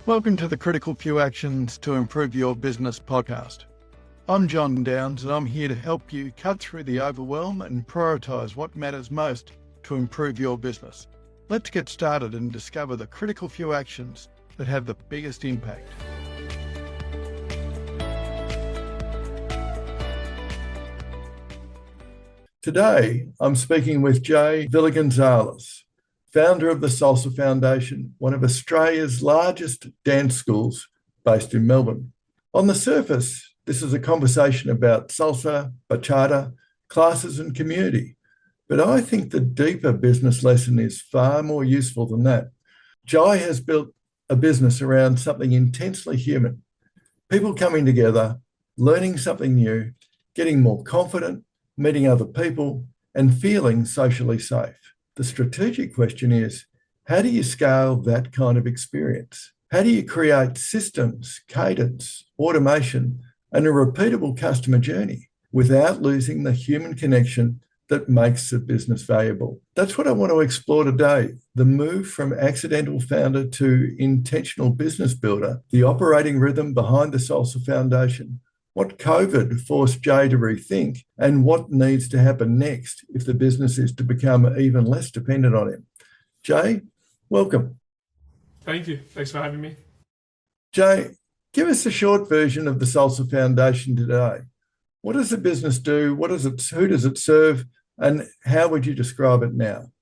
Welcome to the Critical Few Actions to Improve Your Business podcast. I'm John Downs and I'm here to help you cut through the overwhelm and prioritise what matters most to improve your business. Let's get started and discover the critical few actions that have the biggest impact. Today, I'm speaking with Jay Villagonzalez, founder of the Salsa Foundation, one of Australia's largest dance schools based in Melbourne. On the surface, this is a conversation about salsa, bachata, classes and community. But I think the deeper business lesson is far more useful than that. Jai has built a business around something intensely human. People coming together, learning something new, getting more confident, meeting other people, and feeling socially safe. The strategic question is, how do you scale that kind of experience? How do you create systems, cadence, automation, and a repeatable customer journey without losing the human connection that makes the business valuable? That's what I want to explore today. The move from accidental founder to intentional business builder, the operating rhythm behind the Salsa Foundation, what COVID forced Jay to rethink, and what needs to happen next if the business is to become even less dependent on him. Jay, welcome. Thank you. Thanks for having me. Jay, give us a short version of the Salsa Foundation today. What does the business do? Who does it serve? And how would you describe it now?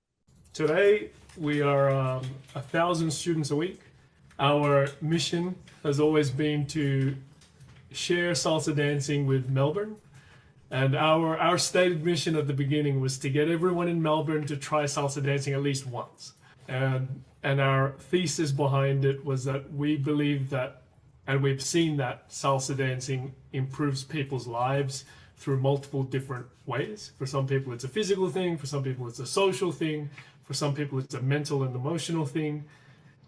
Today, we are 1,000 students a week. Our mission has always been to share salsa dancing with Melbourne. And our stated mission at the beginning was to get everyone in Melbourne to try salsa dancing at least once. And our thesis behind it was that we believe that, and we've seen that salsa dancing improves people's lives through multiple different ways. For some people, it's a physical thing. For some people, it's a social thing. For some people, it's a mental and emotional thing.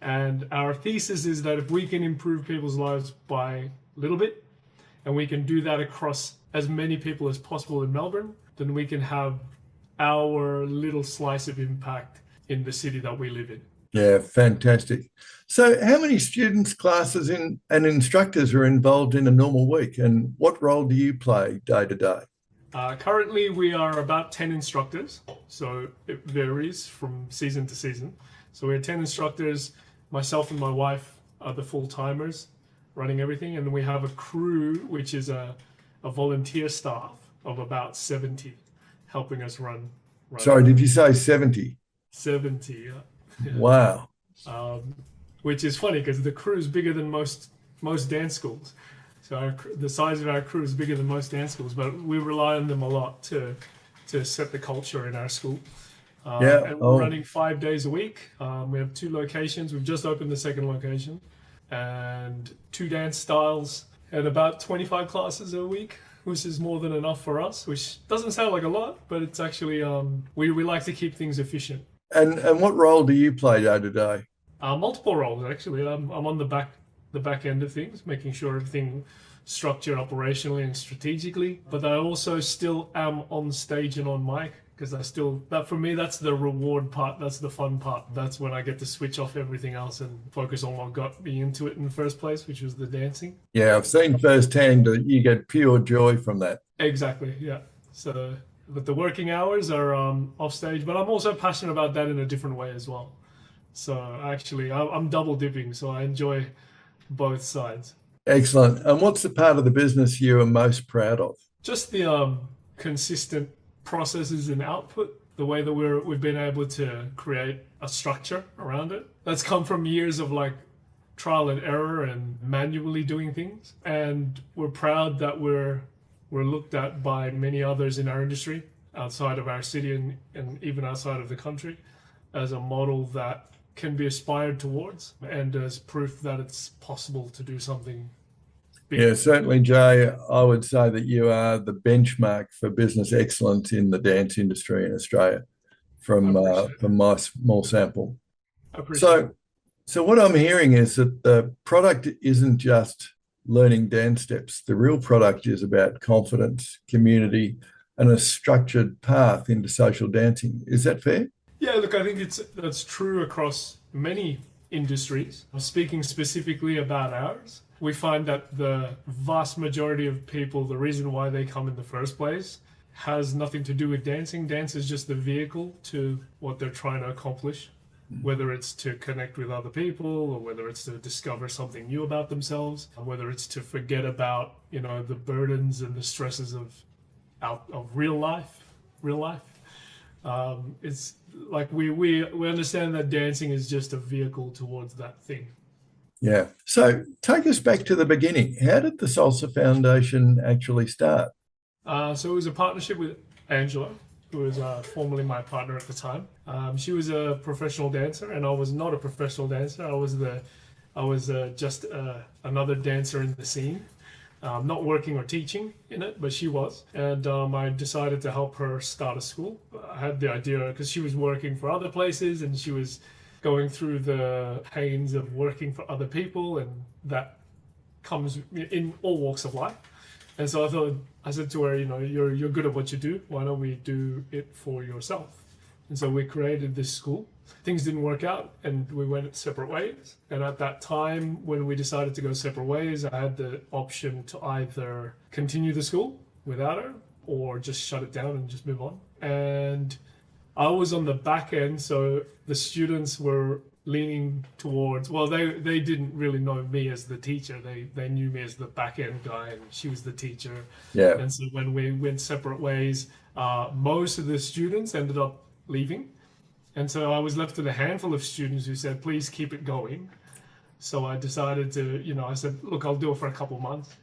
And our thesis is that if we can improve people's lives by a little bit, and we can do that across as many people as possible in Melbourne, then we can have our little slice of impact in the city that we live in. Yeah, fantastic. So how many students, classes, and instructors are involved in a normal week, and what role do you play day to day? Currently, we are about 10 instructors, so it varies from season to season. So we're 10 instructors. Myself and my wife are the full-timers running everything, and then we have a crew, which is a volunteer staff of about 70 helping us run. Sorry, did you say 70? 70, yeah. Wow. Which is funny because the crew is bigger than most dance schools. So the size of our crew is bigger than most dance schools, but we rely on them a lot to set the culture in our school. And we're running 5 days a week. We have 2 locations. We've just opened the second location, and 2 dance styles and about 25 classes a week, which is more than enough for us, which doesn't sound like a lot, but it's actually, we like to keep things efficient. And what role do you play day to day? Multiple roles, actually. I'm on the back end of things, making sure everything structured operationally and strategically, but I also still am on stage and on mic, because that for me, that's the reward part, that's the fun part. That's when I get to switch off everything else and focus on what got me into it in the first place, which was the dancing. Yeah, I've seen firsthand that you get pure joy from that. Exactly, yeah. So, but the working hours are off stage, but I'm also passionate about that in a different way as well. So actually, I'm double dipping, so I enjoy both sides. Excellent. And what's the part of the business you are most proud of? Just the consistent processes and output, the way that we've been able to create a structure around it. That's come from years of like trial and error and manually doing things. And we're proud that we're looked at by many others in our industry outside of our city and even outside of the country as a model that can be aspired towards and as proof that it's possible to do something big. Yeah, certainly, Jay, I would say that you are the benchmark for business excellence in the dance industry in Australia from my small sample. So what I'm hearing is that the product isn't just learning dance steps. The real product is about confidence, community, and a structured path into social dancing. Is that fair? Yeah, look, I think that's true across many industries. Speaking specifically about ours, we find that the vast majority of people, the reason why they come in the first place has nothing to do with dancing. Dance is just the vehicle to what they're trying to accomplish, whether it's to connect with other people or whether it's to discover something new about themselves, or whether it's to forget about, the burdens and the stresses of real life. It's like we understand that dancing is just a vehicle towards that thing. Yeah. So take us back to the beginning. How did the Salsa Foundation actually start? So it was a partnership with Angela, who was formerly my partner at the time. She was a professional dancer, and I was not a professional dancer. I was just another dancer in the scene, not working or teaching in it, but she was. And I decided to help her start a school. I had the idea because she was working for other places, and she was going through the pains of working for other people, and that comes in all walks of life. And so I said to her, you're good at what you do. Why don't we do it for yourself? And so we created this school. Things didn't work out, and we went separate ways. And at that time, when we decided to go separate ways, I had the option to either continue the school without her or just shut it down and just move on. And I was on the back end, so the students were leaning towards, well, they didn't really know me as the teacher. They knew me as the back end guy, and she was the teacher. Yeah. And so when we went separate ways, most of the students ended up leaving. And so I was left with a handful of students who said, please keep it going. So I decided to, I said, look, I'll do it for a couple months.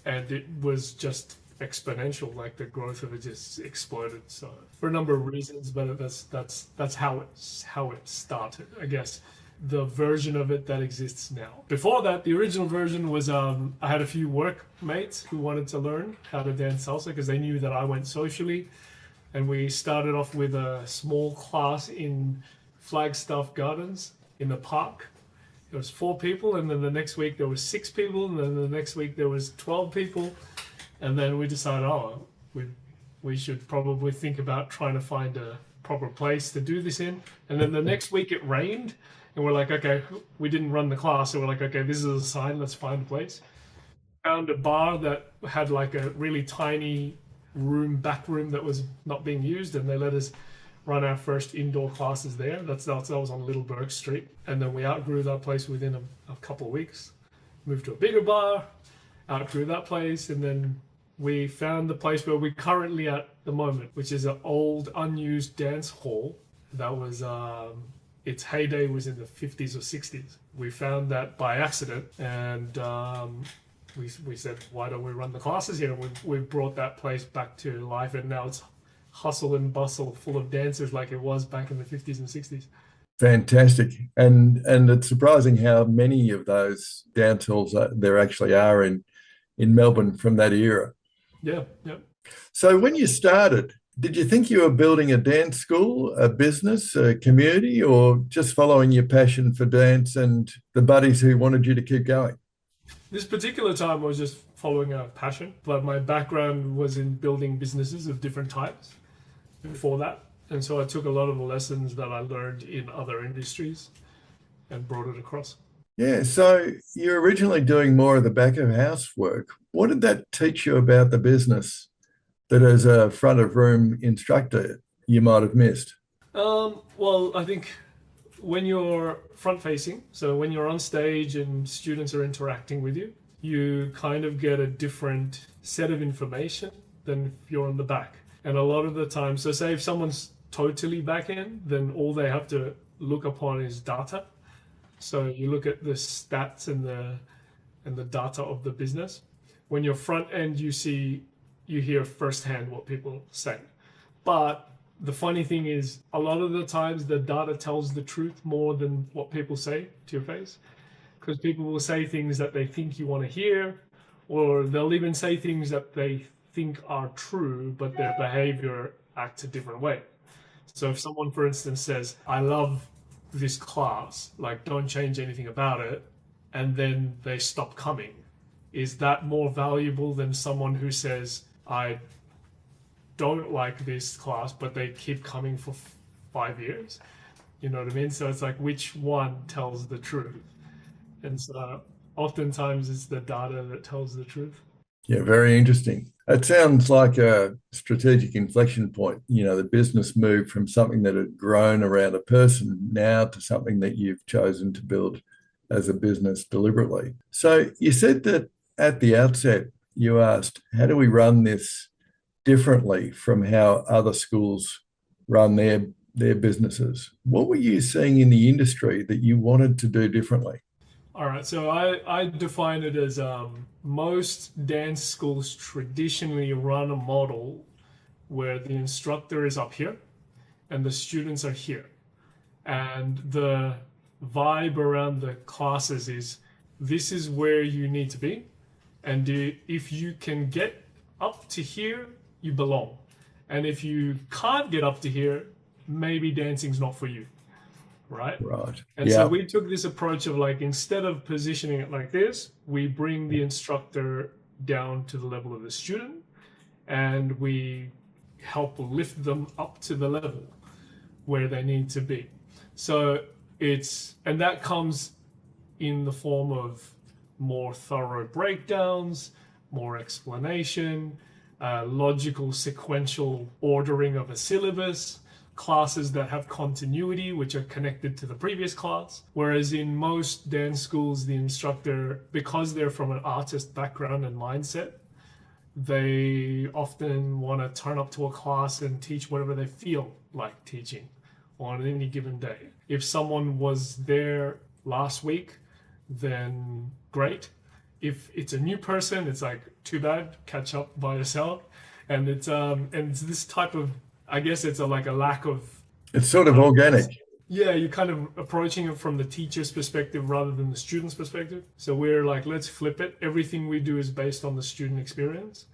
And it was just exponential, like the growth of it just exploded. So for a number of reasons, but that's how it started, I guess. The version of it that exists now. Before that, the original version was I had a few workmates who wanted to learn how to dance salsa because they knew that I went socially, and we started off with a small class in Flagstaff Gardens in the park. There was 4 people, and then the next week there was 6 people, and then the next week there was 12 people. And then we decided, we should probably think about trying to find a proper place to do this in. And then the next week it rained, and we're like, okay, we didn't run the class, so we're like, okay, this is a sign, let's find a place. Found a bar that had like a really tiny back room that was not being used, and they let us run our first indoor classes there. That was on Little Burke Street. And then we outgrew that place within a couple of weeks. Moved to a bigger bar, outgrew that place, and then we found the place where we're currently at the moment, which is an old unused dance hall that was its heyday was in the 50s or 60s. We found that by accident, and we said, why don't we run the classes here? And we brought that place back to life, and now it's hustle and bustle, full of dancers like it was back in the 50s and 60s. Fantastic. And it's surprising how many of those dance halls there actually are in Melbourne from that era. Yeah. So when you started, did you think you were building a dance school, a business, a community, or just following your passion for dance and the buddies who wanted you to keep going? This particular time I was just following a passion, but my background was in building businesses of different types before that. And so I took a lot of the lessons that I learned in other industries and brought it across. Yeah, so you're originally doing more of the back of house work. What did that teach you about the business that as a front of room instructor you might have missed? Well, I think when you're front facing, so when you're on stage and students are interacting with you, you kind of get a different set of information than if you're on the back. And a lot of the time, so say if someone's totally back end, then all they have to look upon is data. So you look at the stats and the data of the business. When you're front end, you hear firsthand what people say. But the funny thing is, a lot of the times the data tells the truth more than what people say to your face, because people will say things that they think you want to hear, or they'll even say things that they think are true, but their behavior acts a different way. So if someone, for instance, says, I love this class, like don't change anything about it, and then they stop coming, is that more valuable than someone who says, I don't like this class, but they keep coming for 5 years? You know what I mean? So it's like which one tells the truth? And so oftentimes it's the data that tells the truth. Yeah, very interesting. It sounds like a strategic inflection point. The business moved from something that had grown around a person now to something that you've chosen to build as a business deliberately. So you said that at the outset, you asked, how do we run this differently from how other schools run their businesses? What were you seeing in the industry that you wanted to do differently? All right, so I define it as most dance schools traditionally run a model where the instructor is up here and the students are here. And the vibe around the classes is this is where you need to be. And if you can get up to here, you belong. And if you can't get up to here, maybe dancing's not for you. Right? Right. And so Yeah. we took this approach of like, instead of positioning it like this, we bring the instructor down to the level of the student and we help lift them up to the level where they need to be. So and that comes in the form of more thorough breakdowns, more explanation, logical sequential ordering of a syllabus, classes that have continuity, which are connected to the previous class. Whereas in most dance schools, the instructor, because they're from an artist background and mindset, they often want to turn up to a class and teach whatever they feel like teaching on any given day. If someone was there last week, then great. If it's a new person, it's like, too bad, catch up by yourself. And it's this type of, I guess it's like a lack of. It's sort of organic. Yeah, you're kind of approaching it from the teacher's perspective rather than the student's perspective. So we're like, let's flip it. Everything we do is based on the student experience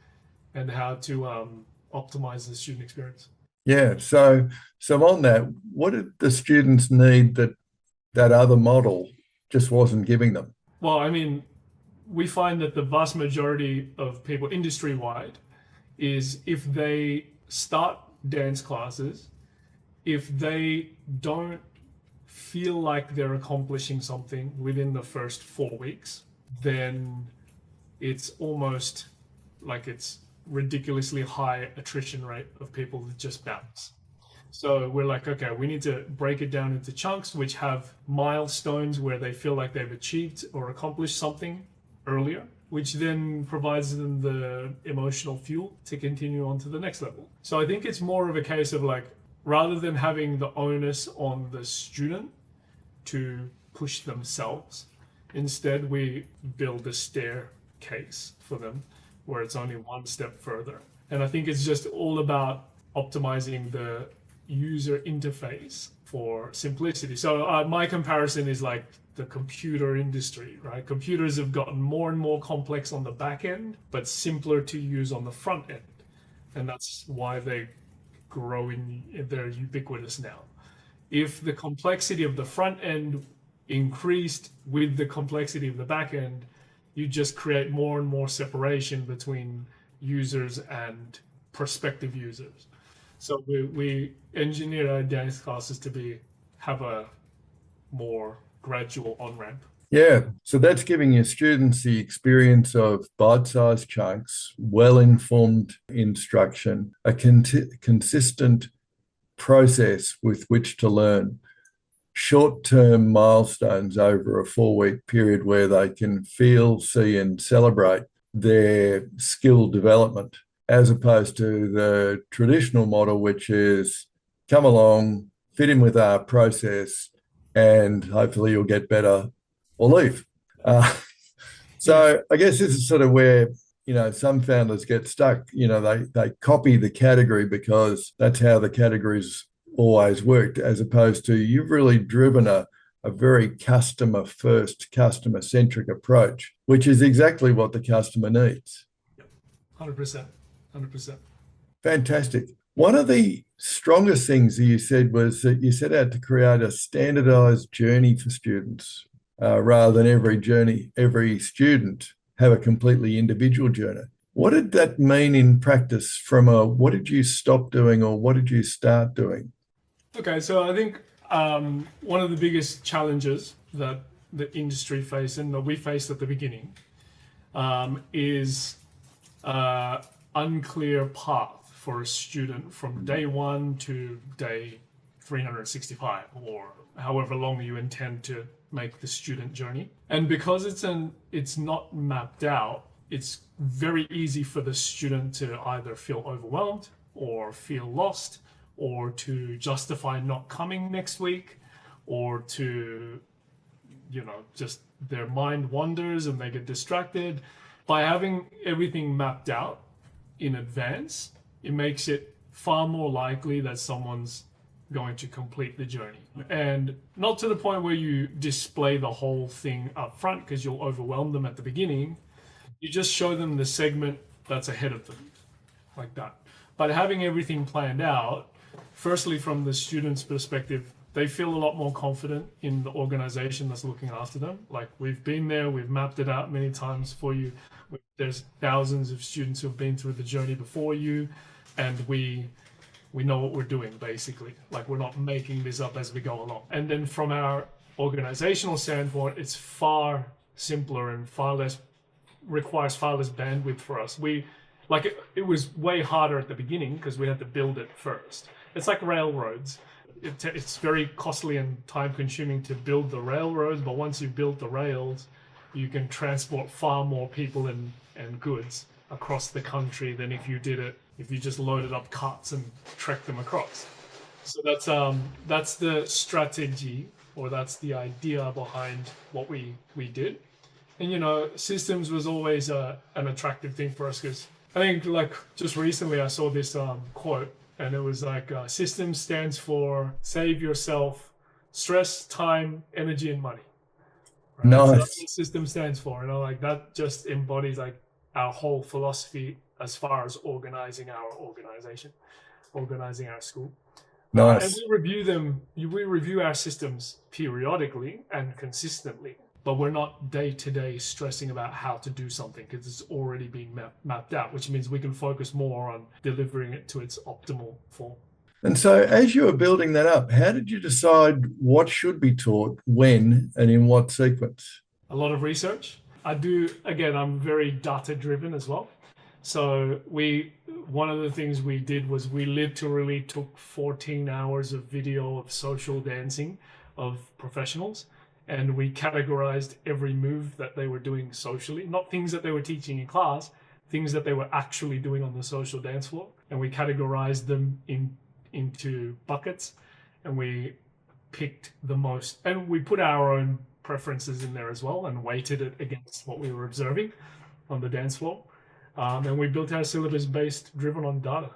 and how to optimize the student experience. Yeah. So on that, what did the students need that other model just wasn't giving them? Well, I mean, we find that the vast majority of people industry-wide is if they start dance classes, if they don't feel like they're accomplishing something within the first 4 weeks, then it's almost like it's ridiculously high attrition rate of people that just bounce. So we're like, okay, we need to break it down into chunks which have milestones where they feel like they've achieved or accomplished something earlier, which then provides them the emotional fuel to continue on to the next level. So I think it's more of a case of like, rather than having the onus on the student to push themselves, instead we build a staircase for them where it's only one step further. And I think it's just all about optimizing the user interface for simplicity. So my comparison is like the computer industry, right? Computers have gotten more and more complex on the back end, but simpler to use on the front end. And that's why they grow they're ubiquitous now. If the complexity of the front end increased with the complexity of the back end, you just create more and more separation between users and prospective users. So we engineer our dance classes to have a more gradual on-ramp. Yeah. So that's giving your students the experience of bite-sized chunks, well-informed instruction, a consistent process with which to learn, short-term milestones over a 4-week period where they can feel, see, and celebrate their skill development, as opposed to the traditional model, which is come along, fit in with our process, and hopefully you'll get better or leave. So I guess this is sort of where some founders get stuck. They copy the category because that's how the categories always worked, as opposed to you've really driven a very customer first, customer centric approach, which is exactly what the customer needs. 100%. 100%. Fantastic. One of the strongest things that you said was that you set out to create a standardized journey for students, rather than every student have a completely individual journey. What did that mean in practice what did you stop doing or what did you start doing? Okay, so I think one of the biggest challenges that the industry faced and that we faced at the beginning is unclear path for a student from day one to day 365, or however long you intend to make the student journey. And because it's not mapped out, it's very easy for the student to either feel overwhelmed or feel lost, or to justify not coming next week, or to, just their mind wanders and they get distracted. By having everything mapped out in advance, it makes it far more likely that someone's going to complete the journey. And not to the point where you display the whole thing up front, because you'll overwhelm them at the beginning. You just show them the segment that's ahead of them, like that. But having everything planned out, firstly, from the student's perspective, they feel a lot more confident in the organization that's looking after them. Like, we've been there, we've mapped it out many times for you. There's thousands of students who've been through the journey before you, and we know what we're doing, basically. Like, we're not making this up as we go along. And then from our organizational standpoint, it's far simpler and requires far less bandwidth for us. It was way harder at the beginning because we had to build it first. It's like railroads. It's very costly and time consuming to build the railroads, but once you've built the rails, you can transport far more people and goods across the country than if you just loaded up carts and trekked them across. So that's the strategy, or that's the idea behind what we did. And systems was always an attractive thing for us, because I think, like, just recently I saw this quote, and it was like, systems stands for save yourself stress, time, energy, and money. Right? Nice. So that's what system stands for. Like, that just embodies like our whole philosophy as far as organizing our organization, organizing our school. Nice. And we review our systems periodically and consistently, but we're not day to day stressing about how to do something, because it's already been mapped out, which means we can focus more on delivering it to its optimal form. And so, as you were building that up, how did you decide what should be taught, when, and in what sequence? A lot of research. I'm very data driven as well. So one of the things we did was we literally took 14 hours of video of social dancing of professionals, and we categorized every move that they were doing socially, not things that they were teaching in class, things that they were actually doing on the social dance floor. And we categorized them into buckets, and we picked the most, and we put our own preferences in there as well and weighted it against what we were observing on the dance floor. And we built our syllabus driven on data.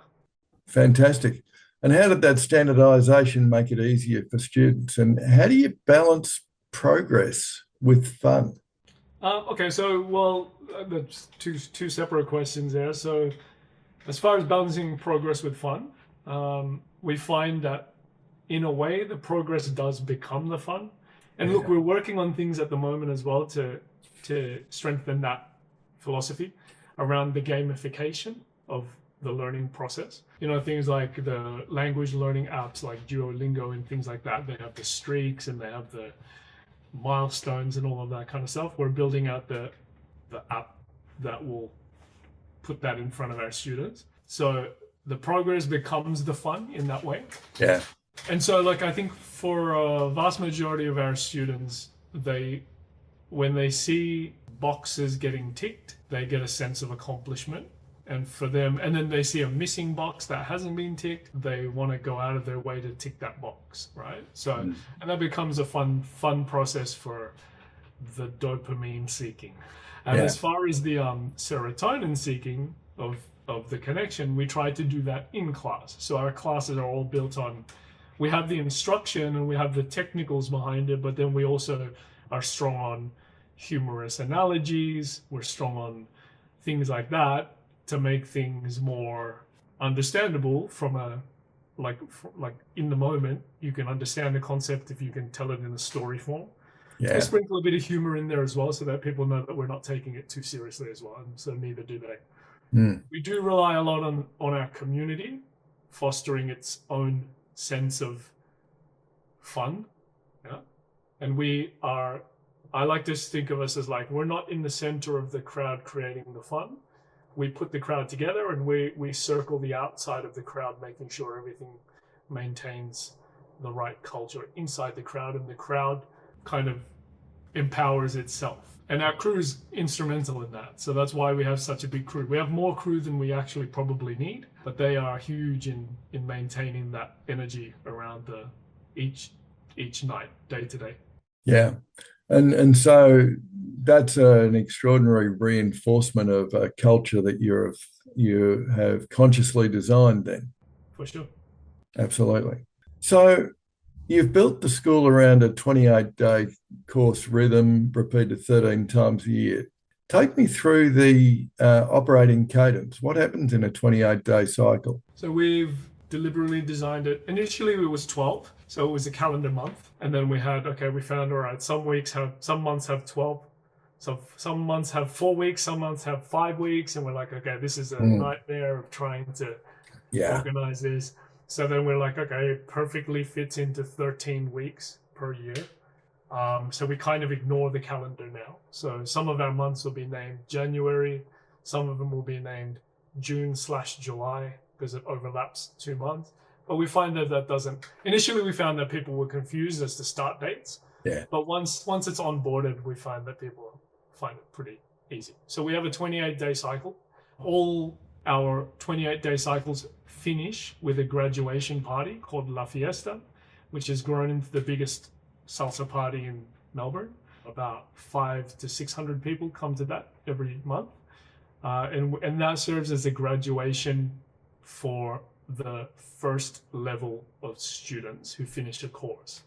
Fantastic. And how did that standardization make it easier for students? And how do you balance progress with fun? That's two separate questions there. So as far as balancing progress with fun, we find that in a way the progress does become the fun. And look, we're working on things at the moment as well to strengthen that philosophy around the gamification of the learning process. Things like the language learning apps like Duolingo and things like that. They have the streaks and they have the milestones and all of that kind of stuff. We're building out the app that will put that in front of our students. So the progress becomes the fun in that way. Yeah. And so, I think for a vast majority of our students, when they see boxes getting ticked, they get a sense of accomplishment. And for them, and then they see a missing box that hasn't been ticked, they want to go out of their way to tick that box, right? So, and that becomes a fun process for the dopamine seeking. And as far as the serotonin seeking of the connection, we try to do that in class. So our classes are all built on, we have the instruction and we have the technicals behind it, but then we also are strong on humorous analogies. We're strong on things like that to make things more understandable from like in the moment. You can understand the concept if you can tell it in a story form. Yeah. We sprinkle a bit of humor in there as well, so that people know that we're not taking it too seriously as well, and so neither do they. We do rely a lot on our community fostering its own sense of fun. Yeah. And I like to think of us as like, we're not in the center of the crowd creating the fun. We put the crowd together and we circle the outside of the crowd, making sure everything maintains the right culture inside the crowd, and the crowd kind of empowers itself. And our crew is instrumental in that. So that's why we have such a big crew. We have more crew than we actually probably need, but they are huge in maintaining that energy around each night, day to day. Yeah. And so that's an extraordinary reinforcement of a culture that you have consciously designed then. For sure. Absolutely. So you've built the school around a 28-day course rhythm, repeated 13 times a year. Take me through the operating cadence. What happens in a 28-day cycle? So we've deliberately designed it. Initially, it was 12, so it was a calendar month. And then we found, all right, some months have 12. So some months have 4 weeks, some months have 5 weeks. And we're like, okay, this is a nightmare of trying to organize this. So then we're like, okay, it perfectly fits into 13 weeks per year. So we kind of ignore the calendar now. So some of our months will be named January. Some of them will be named June/July because it overlaps 2 months. But we find that doesn't. Initially, we found that people were confused as to start dates. Yeah. But once it's onboarded, we find that people find it pretty easy. So we have a 28-day cycle. All our 28-day cycles finish with a graduation party called La Fiesta, which has grown into the biggest salsa party in Melbourne. About 500 to 600 people come to that every month. And that serves as a graduation for the first level of students who finish a course.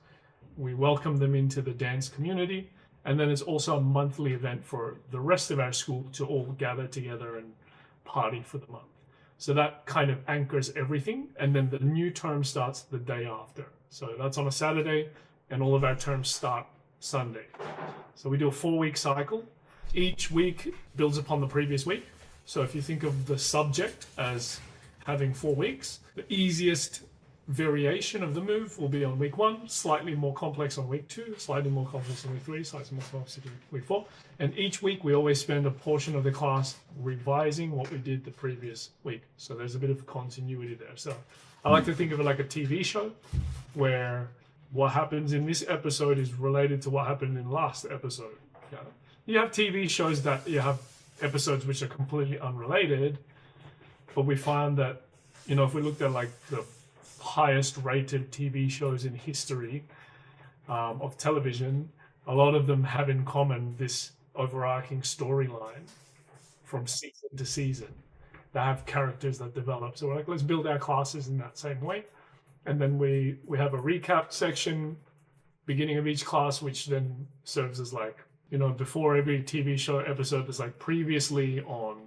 We welcome them into the dance community, and then it's also a monthly event for the rest of our school to all gather together and party for the month. So that kind of anchors everything, and then the new term starts the day after. So that's on a Saturday, and all of our terms start Sunday. So we do a 4-week cycle. Each week builds upon the previous week. So if you think of the subject as having 4 weeks, the easiest variation of the move will be on week 1, slightly more complex on week 2, slightly more complex on week 3, slightly more complex on week 4. And each week we always spend a portion of the class revising what we did the previous week. So there's a bit of continuity there. So I like to think of it like a TV show where what happens in this episode is related to what happened in last episode. Yeah. You have TV shows that you have episodes which are completely unrelated, but we find that, if we looked at like the highest rated TV shows in history of television, a lot of them have in common this overarching storyline from season to season that have characters that develop. So we're like, let's build our classes in that same way. And then we have a recap section beginning of each class, which then serves as like, before every TV show episode, there's like previously on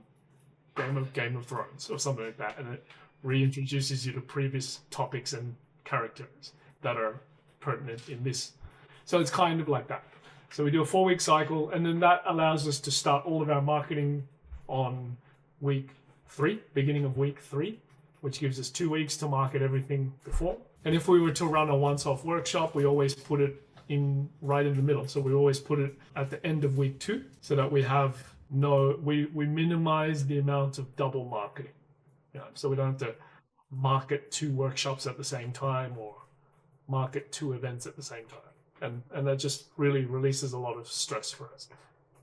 Game of Thrones or something like that, and it reintroduces you to previous topics and characters that are pertinent in this. So it's kind of like that. So we do a 4-week cycle, and then that allows us to start all of our marketing on week 3, beginning of week 3, which gives us 2 weeks to market everything before. And if we were to run a once-off workshop, we always put it right in the middle. So we always put it at the end of week 2, so that we have we minimize the amount of double marketing. So we don't have to market 2 workshops at the same time or market 2 events at the same time. And that just really releases a lot of stress for us.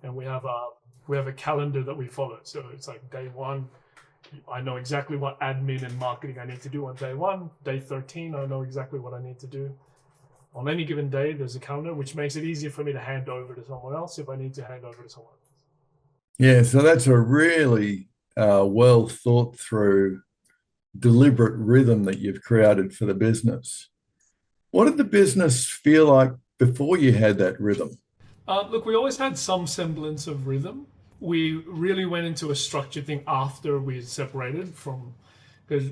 And we have a calendar that we follow. So it's like day 1, I know exactly what admin and marketing I need to do on day 1. Day 13, I know exactly what I need to do. On any given day, there's a calendar, which makes it easier for me to hand over to someone else if I need to hand over to someone else. Yeah, so that's a really well thought through, deliberate rhythm that you've created for the business. What did the business feel like before you had that rhythm? Look, we always had some semblance of rhythm. We really went into a structured thing after we separated because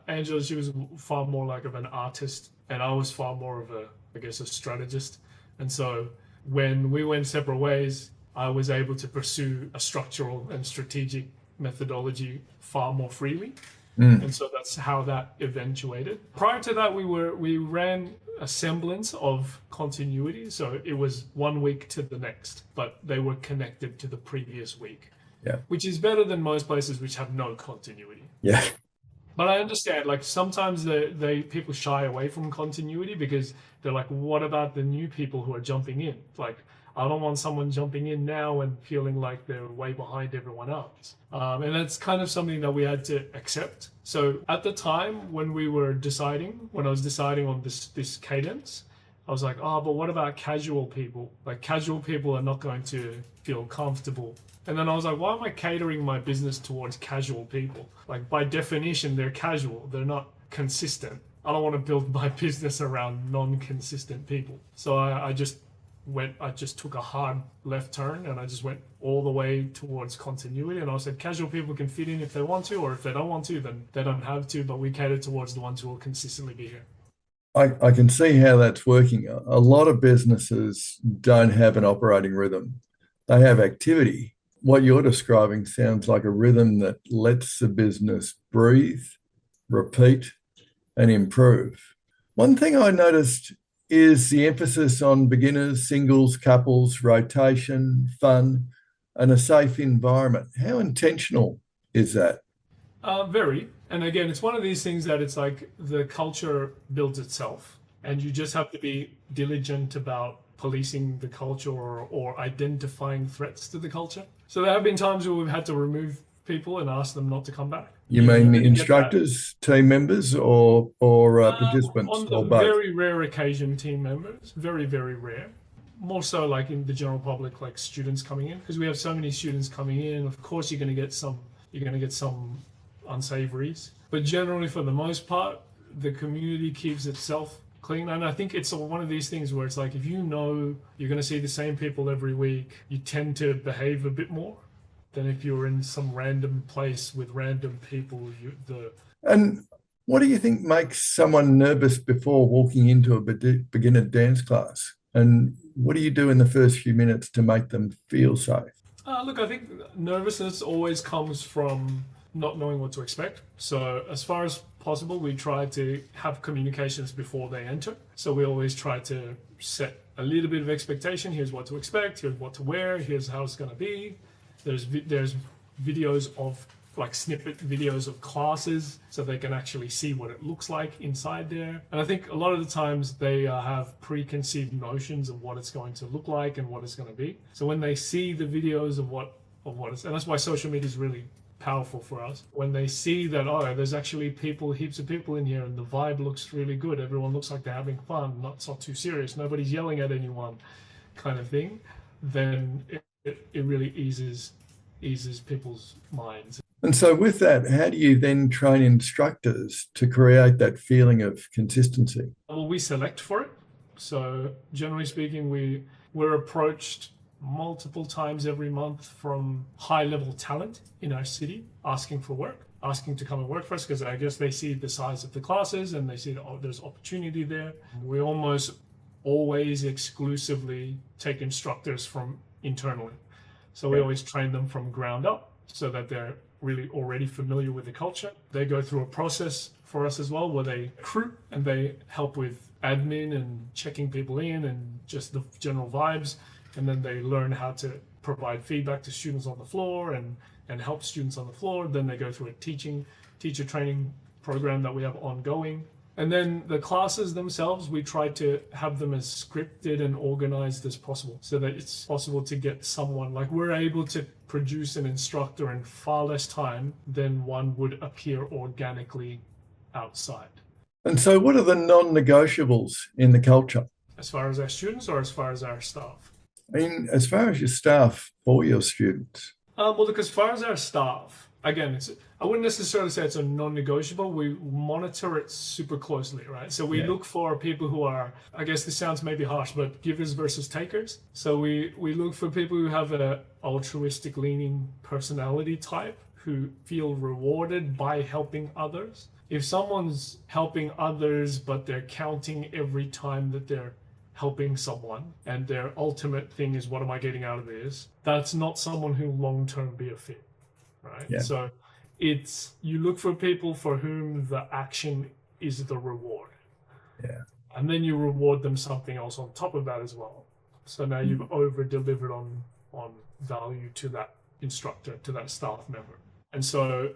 Angela, she was far more like of an artist, and I was far more of a strategist. And so when we went separate ways, I was able to pursue a structural and strategic methodology far more freely. And so that's how that eventuated. Prior to that, we ran a semblance of continuity. So it was 1 week to the next, but they were connected to the previous week. Yeah. Which is better than most places which have no continuity. Yeah. But I understand, like sometimes people shy away from continuity because they're like, what about the new people who are jumping in? Like, I don't want someone jumping in now and feeling like they're way behind everyone else. And that's kind of something that we had to accept. So at the time when I was deciding on this cadence, I was like, oh, but what about casual people? Like casual people are not going to feel comfortable. And then I was like, why am I catering my business towards casual people? Like by definition, they're casual. They're not consistent. I don't want to build my business around non-consistent people. So I just took a hard left turn and I just went all the way towards continuity. And I said, casual people can fit in if they want to, or if they don't want to, then they don't have to. But we cater towards the ones who will consistently be here. I can see how that's working. A lot of businesses don't have an operating rhythm. They have activity. What you're describing sounds like a rhythm that lets the business breathe, repeat, and improve. One thing I noticed is the emphasis on beginners, singles, couples, rotation, fun, and a safe environment. How intentional is that? Very. And again, it's one of these things that it's like the culture builds itself, and you just have to be diligent about policing the culture or identifying threats to the culture. So there have been times where we've had to remove people and ask them not to come back. You mean instructors, team members, or participants, On or the both? very rare occasion, team members, very, very rare. More so like in the general public, like students coming in, because we have so many students coming in. Of course, you're going to get some unsavories, but generally, for the most part, the community keeps itself clean. And I think it's one of these things where it's like, if you know you're going to see the same people every week, you tend to behave a bit more than if you're in some random place with random people. And what do you think makes someone nervous before walking into a beginner dance class? And what do you do in the first few minutes to make them feel safe? Look, I think nervousness always comes from not knowing what to expect. So as far as possible, we try to have communications before they enter. So we always try to set a little bit of expectation. Here's what to expect. Here's what to wear. Here's how it's going to be. There's videos of like snippet videos of classes so they can actually see what it looks like inside there. And I think a lot of the times they have preconceived notions of what it's going to look like and what it's going to be. So when they see the videos of what it's, and that's why social media is really powerful for us. When they see that, oh, there's actually heaps of people in here and the vibe looks really good. Everyone looks like they're having fun. It's not too serious. Nobody's yelling at anyone kind of thing. Then it really eases people's minds. And so with that, how do you then train instructors to create that feeling of consistency? Well, we select for it. So generally speaking, we're approached multiple times every month from high-level talent in our city asking for work, asking to come and work for us, because I guess they see the size of the classes and they see that there's opportunity there. We almost always exclusively take instructors from internally. So we always train them from ground up so that they're really already familiar with the culture. They go through a process for us as well where they recruit and they help with admin and checking people in and just the general vibes. And then they learn how to provide feedback to students on the floor and help students on the floor. Then they go through a teacher training program that we have ongoing. And then the classes themselves, we try to have them as scripted and organized as possible so that it's possible to get someone, like we're able to produce an instructor in far less time than one would appear organically outside. And so what are the non-negotiables in the culture? As far as our students or as far as our staff? I mean, as far as your staff for your students. Well, look, as far as our staff, again, I wouldn't necessarily say it's a non-negotiable. We monitor it super closely, right? So we look for people who are, I guess this sounds maybe harsh, but givers versus takers. So we look for people who have an altruistic leaning personality type, who feel rewarded by helping others. If someone's helping others, but they're counting every time that they're helping someone and their ultimate thing is, what am I getting out of this? That's not someone who long-term be a fit, right? Yeah. So it's you look for people for whom the action is the reward. Yeah. And then you reward them something else on top of that as well. So now you've over delivered on value to that instructor, to that staff member. And so,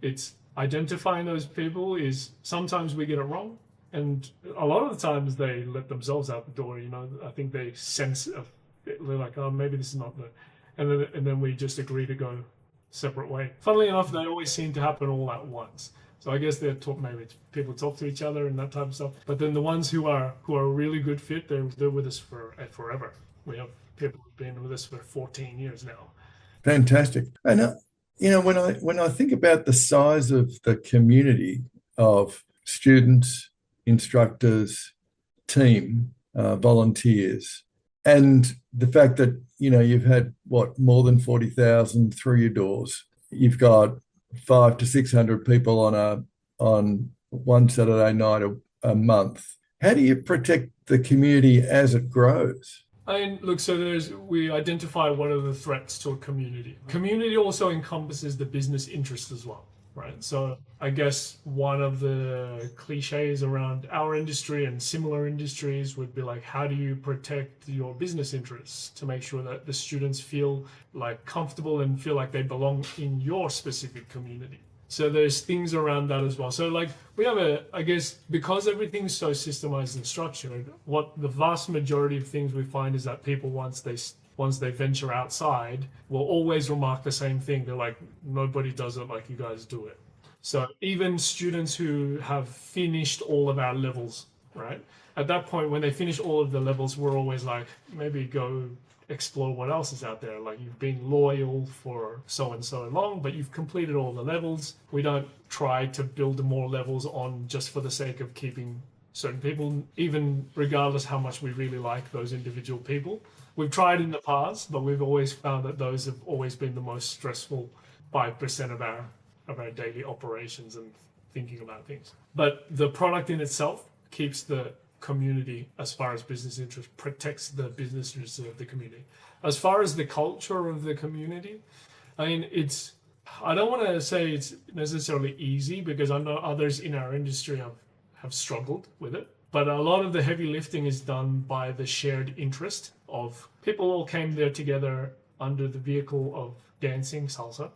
it's identifying those people is sometimes we get it wrong. And a lot of the times they let themselves out the door, I think they sense they're like, oh, maybe this is not the, and then we just agree to go separate way. Funnily enough, they always seem to happen all at once. So I guess maybe people talk to each other and that type of stuff. But then the ones who are a really good fit, they're with us forever. We have people who've been with us for 14 years now. Fantastic. And when I think about the size of the community of students, instructors, team, volunteers, and the fact that you've had more than 40,000 through your doors. You've got 500 to 600 people on one Saturday night a month. How do you protect the community as it grows? Look, so we identify what are the threats to a community. Community also encompasses the business interest as well, right? So I guess one of the cliches around our industry and similar industries would be like, how do you protect your business interests to make sure that the students feel like comfortable and feel like they belong in your specific community? So there's things around that as well. So like we have I guess because everything's so systemized and structured, what the vast majority of things we find is that people once they venture outside will always remark the same thing. They're like, nobody does it like you guys do it. So even students who have finished all of our levels, right? At that point, when they finish all of the levels, we're always like, maybe go explore what else is out there. Like you've been loyal for so and so long, but you've completed all the levels. We don't try to build more levels on just for the sake of keeping certain people, even regardless how much we really like those individual people. We've tried in the past, but we've always found that those have always been the most stressful 5% of our daily operations and thinking about things. But the product in itself keeps the community, as far as business interest, protects the business interests of the community. As far as the culture of the community, I don't want to say it's necessarily easy, because I know others in our industry have struggled with it. But a lot of the heavy lifting is done by the shared interest of people all came there together under the vehicle of dancing salsa.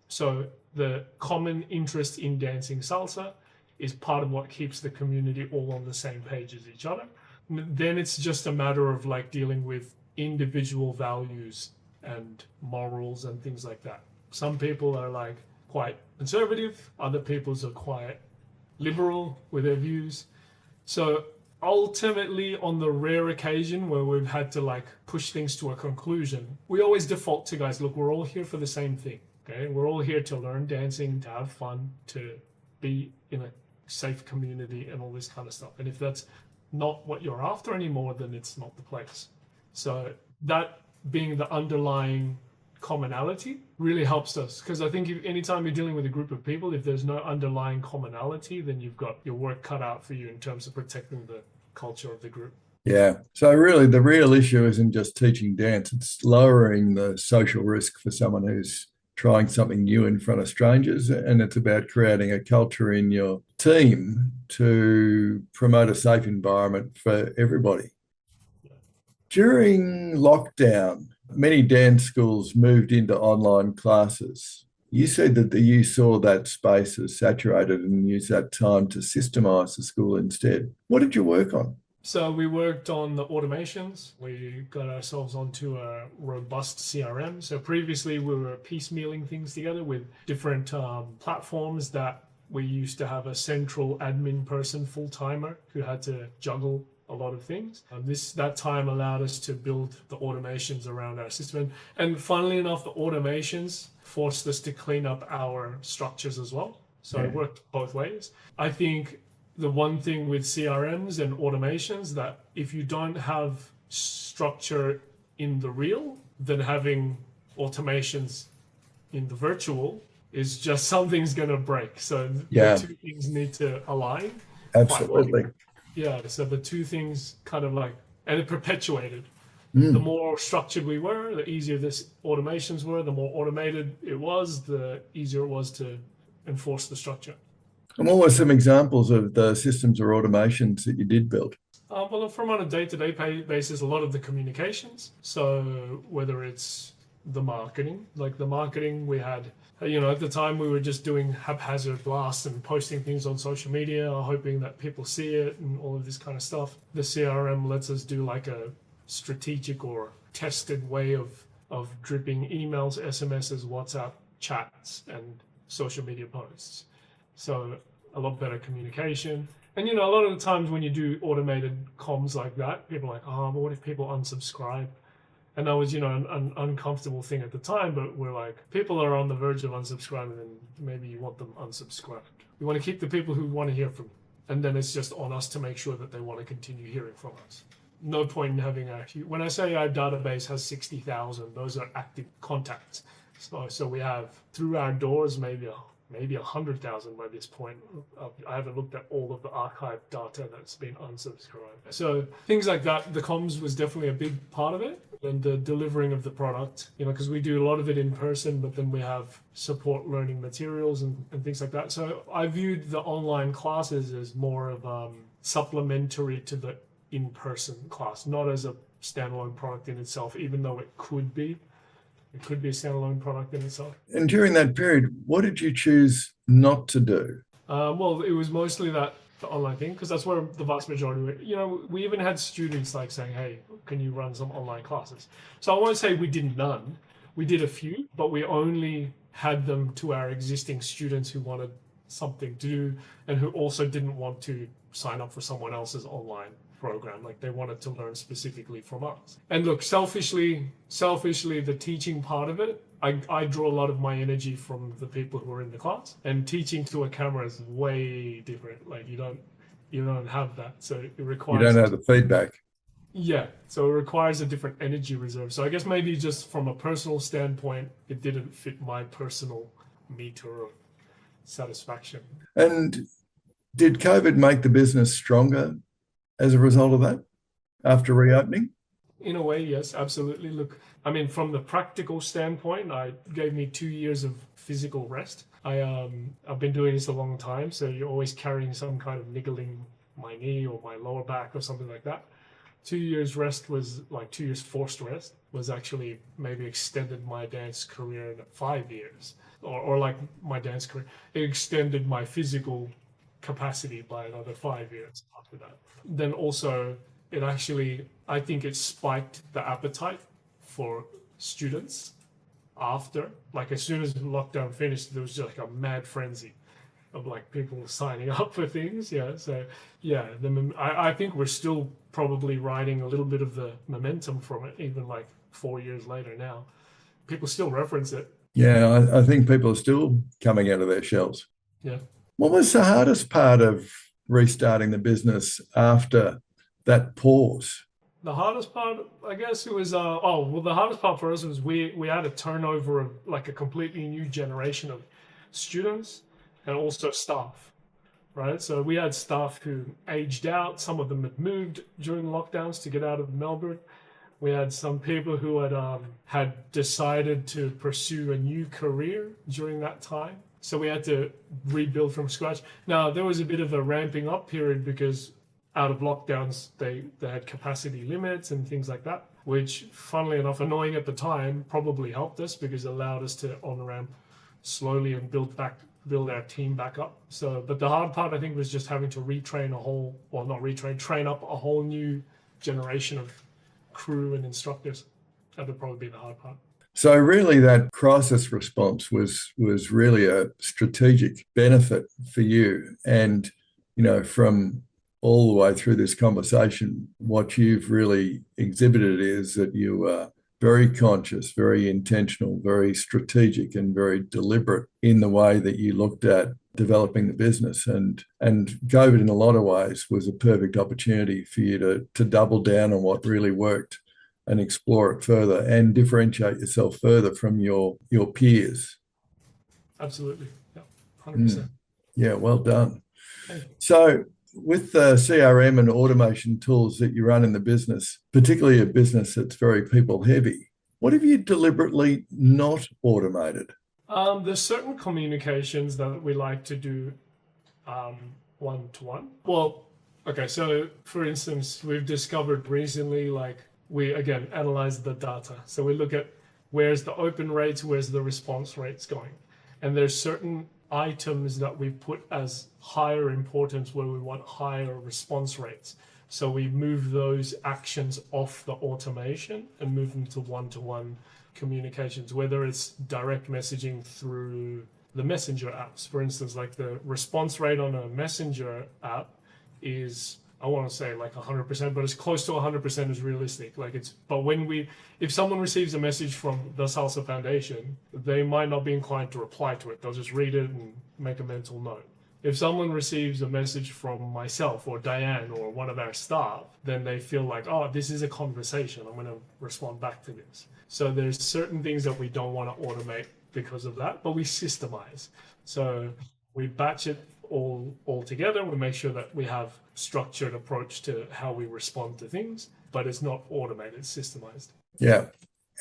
So the common interest in dancing salsa is part of what keeps the community all on the same page as each other. Then it's just a matter of like dealing with individual values and morals and things like that. Some people are like quite conservative, other people's are quite liberal with their views. So ultimately, on the rare occasion where we've had to like push things to a conclusion, we always default to, guys, look, we're all here for the same thing. Okay, we're all here to learn dancing, to have fun, to be in a safe community and all this kind of stuff. And if that's not what you're after anymore, then it's not the place. So that being the underlying commonality really helps us, because I think anytime you're dealing with a group of people, if there's no underlying commonality, then you've got your work cut out for you in terms of protecting the culture of the group. Yeah. So really the real issue isn't just teaching dance, it's lowering the social risk for someone who's trying something new in front of strangers, and it's about creating a culture in your team to promote a safe environment for everybody. During lockdown, many dance schools moved into online classes. You said that you saw that space as saturated and used that time to systemize the school instead. What did you work on? So we worked on the automations. We got ourselves onto a robust CRM. So previously we were piecemealing things together with different platforms that we used to have a central admin person, full-timer, who had to juggle a lot of things. That time allowed us to build the automations around our system. And funnily enough, the automations forced us to clean up our structures as well. So it worked both ways. I think the one thing with CRMs and automations, that if you don't have structure in the real, then having automations in the virtual is just something's going to break. So the two things need to align. Absolutely. Yeah, so the two things kind of like, and it perpetuated. The more structured we were, the easier this automations were. The more automated it was, the easier it was to enforce the structure. And what were some examples of the systems or automations that you did build? Well, from on a day-to-day basis, a lot of the communications. So whether it's the marketing, like the marketing we had, at the time we were just doing haphazard blasts and posting things on social media, hoping that people see it and all of this kind of stuff. The CRM lets us do like a strategic or tested way of dripping emails, SMSs, WhatsApp chats, and social media posts. So a lot better communication. And a lot of the times when you do automated comms like that, people are like, oh, but what if people unsubscribe? And that was, an uncomfortable thing at the time, but we're like, people are on the verge of unsubscribing, and maybe you want them unsubscribed. We want to keep the people who want to hear from you. And then it's just on us to make sure that they want to continue hearing from us. No point in having when I say our database has 60,000, those are active contacts. So we have through our doors maybe 100,000 by this point. I haven't looked at all of the archived data that's been unsubscribed. So things like that, the comms was definitely a big part of it, and the delivering of the product, because we do a lot of it in person, but then we have support learning materials and things like that. So I viewed the online classes as more of supplementary to the in-person class, not as a standalone product in itself, even though it could be. It could be a standalone product in itself. And during that period, what did you choose not to do? Well, it was mostly the online thing, because that's where the vast majority were. We even had students like saying, hey, can you run some online classes? So I won't say we did none. We did a few, but we only had them to our existing students who wanted something to do and who also didn't want to sign up for someone else's online program. Like they wanted to learn specifically from us. And look, selfishly, the teaching part of it, I draw a lot of my energy from the people who are in the class. And teaching to a camera is way different. Like you don't have that. So it requires... You don't have the feedback. Yeah, so it requires a different energy reserve. So I guess maybe just from a personal standpoint, it didn't fit my personal meter of satisfaction. And did COVID make the business stronger as a result of that after reopening? In a way, yes, absolutely. Look, I mean, from the practical standpoint, it gave me 2 years of physical rest. I've been doing this a long time, so you're always carrying some kind of niggling my knee or my lower back or something like that. 2 years rest was like 2 years forced rest was actually maybe extended my dance career in 5 years, or like my dance career. It extended my physical capacity by another 5 years after that. Then also, it actually, I think it spiked the appetite for students after. Like as soon as the lockdown finished, there was just like a mad frenzy of like people signing up for things. Yeah. So yeah, I think we're still probably riding a little bit of the momentum from it, even like 4 years later now. People still reference it. Yeah, I think people are still coming out of their shells. Yeah. What was the hardest part of restarting the business after that pause? The hardest part, I guess, it was, the hardest part for us was we had a turnover of like a completely new generation of students and also staff, right? So we had staff who aged out. Some of them had moved during lockdowns to get out of Melbourne. We had some people who had decided to pursue a new career during that time. So we had to rebuild from scratch. Now, there was a bit of a ramping up period because out of lockdowns, they had capacity limits and things like that, which, funnily enough, annoying at the time, probably helped us because it allowed us to on-ramp slowly and build our team back up. So, but the hard part, I think, was just having to train up a whole new generation of crew and instructors. That would probably be the hard part. So really that crisis response was really a strategic benefit for you. And, from all the way through this conversation, what you've really exhibited is that you are very conscious, very intentional, very strategic, and very deliberate in the way that you looked at developing the business. And COVID, in a lot of ways, was a perfect opportunity for you to double down on what really worked and explore it further and differentiate yourself further from your peers. Absolutely. Yeah, 100%. Yeah, well done. Thank you. So with the CRM and automation tools that you run in the business, particularly a business that's very people heavy, what have you deliberately not automated? There's certain communications that we like to do one to one. Well, okay, so for instance, we've discovered recently, like we again analyze the data. So we look at where's the open rates, where's the response rates going. And there's certain items that we put as higher importance where we want higher response rates. So we move those actions off the automation and move them to one-to-one communications, whether it's direct messaging through the messenger apps. For instance, like the response rate on a messenger app is, I want to say like 100%, but it's close to 100% is realistic. Like but if someone receives a message from the Salsa Foundation, they might not be inclined to reply to it. They'll just read it and make a mental note. If someone receives a message from myself or Diane or one of our staff, then they feel like, oh, this is a conversation. I'm going to respond back to this. So there's certain things that we don't want to automate because of that, but we systemize. So we batch it all together. We make sure that we have structured approach to how we respond to things, but it's not automated, it's systemized. Yeah.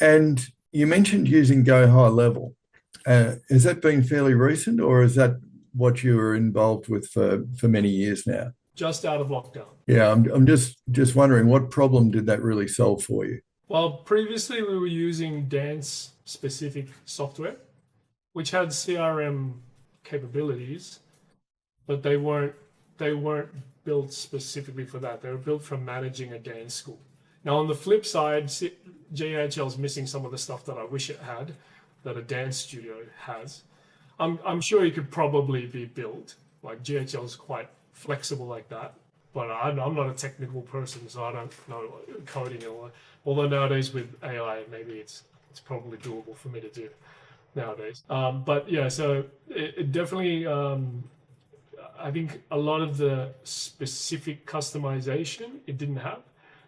And you mentioned using Go High Level. Has that been fairly recent, or is that what you were involved with for many years now? Just out of lockdown. Yeah, I'm just wondering, what problem did that really solve for you? Well, previously we were using dance specific software, which had CRM capabilities, but they weren't built specifically for that. They were built for managing a dance school. Now, on the flip side, GHL is missing some of the stuff that I wish it had, that a dance studio has. I'm sure it could probably be built. Like GHL is quite flexible like that, but I'm not a technical person, so I don't know coding and all that. Although nowadays with AI, maybe it's probably doable for me to do nowadays. But yeah, so it definitely. I think a lot of the specific customization it didn't have.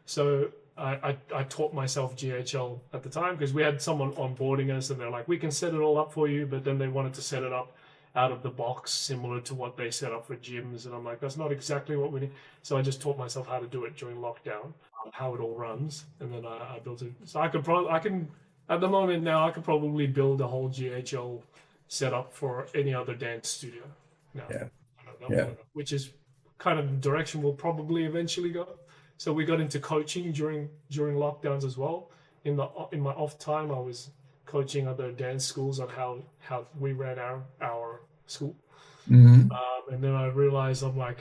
So I taught myself GHL at the time because we had someone onboarding us and they're like, we can set it all up for you, but then they wanted to set it up out of the box, similar to what they set up for gyms. And I'm like, that's not exactly what we need. So I just taught myself how to do it during lockdown, how it all runs. And then I built it. So I can, at the moment now, I could probably build a whole GHL setup for any other dance studio now. Yeah. Which is kind of the direction we'll probably eventually go. So we got into coaching during lockdowns as well. In my off time, I was coaching other dance schools on how we ran our school. Mm-hmm. And then I realized I'm like,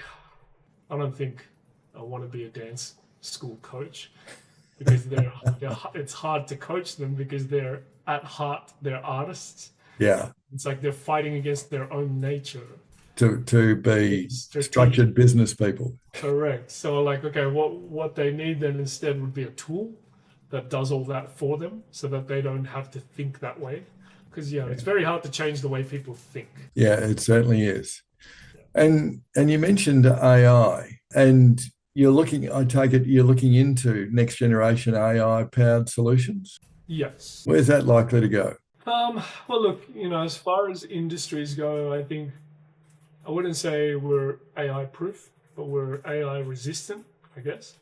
I don't think I want to be a dance school coach because it's hard to coach them because they're at heart they're artists. Yeah. It's like they're fighting against their own nature. To be structured business people. Correct. So like, okay, what they need then instead would be a tool that does all that for them so that they don't have to think that way. Because it's very hard to change the way people think. Yeah, it certainly is. And you mentioned AI, and I take it you're looking into next generation AI powered solutions? Yes. Where's that likely to go? Well, look, as far as industries go, I think I wouldn't say we're AI proof, but we're AI resistant, I guess.